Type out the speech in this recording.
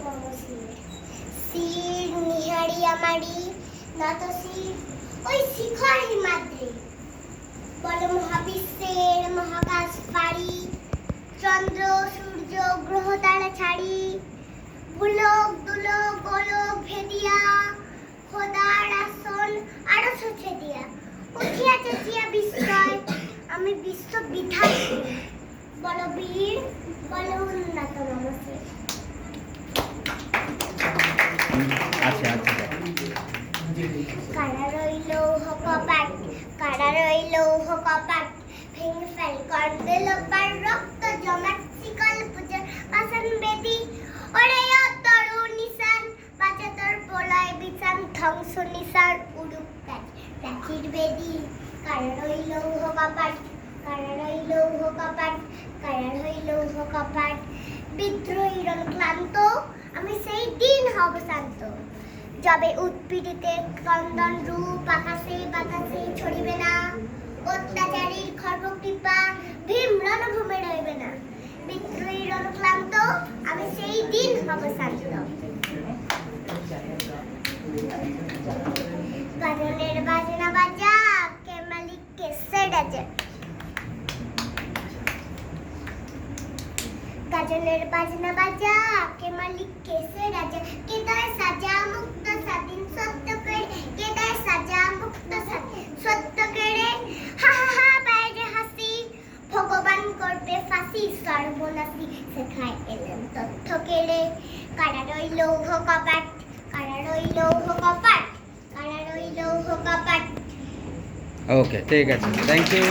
মম শির নিহারি আমারি নত শির ওই শিখর হিমাদ্রি বল মহাবিশ্বের মহাকাশ পারি চন্দ্র সূর্য গ্রহ তারা ছাড়ি বুলক দুলক গোলক ভেদিয়া খোদার আসন আরো ছুছে দিয়া উঠিয়া চেঁচিয়া বিস্ময় আমি বিশ্ব বিধাত্রী বল বীর বল উন্নত নমস্তে। আচ্ছা আচ্ছা কারা রইল কপাট কারা রইল কপাট ভেঙে ফেল কর দিল পার রক্ত জমাট শিকল পূজার পাশান বেদি ওরে তরু নিশান বাঁচা তোর প্রলয় বিছান ধ্বংস নিশার উড়ুক প্রাচীর বেদি কারা রইল কপাট কারা রইল কপাট কারা রইল কপাট বিদ্রোহীর ক্লান্ত আমি সেই দিন হব শান্ত যবে উৎপীড়িতে ক্রন্দন রূপ আকাশে বাতাসে ছড়িবে না অত্যাচারীর খর্ব কৃপা ভীম রণভূমে রইবে না বিদ্রোহীর অনুক্লান্ত আমি সেই দিন হব শান্ত। গাজনের বাজনা বাজা কে মালিক কে সেডাজে গাজনের বাজনা বাজা কে মালিক কে সেডাজে কে তার সাজা মুক্ত স্বাধীন সত্য করে কে তার সাজা মুক্ত স্বাধীন সত্য করে হা হা হা বাইরে হাসি ভগবান করবে ফাঁসি সর্বনাশী শেখায় এলেন তথ্য কেড়ে কারা রইল কপাট কারা রইল কপাট কারা রইল কপাট। ওকে ঠিক আছে, থ্যাংক ইউ।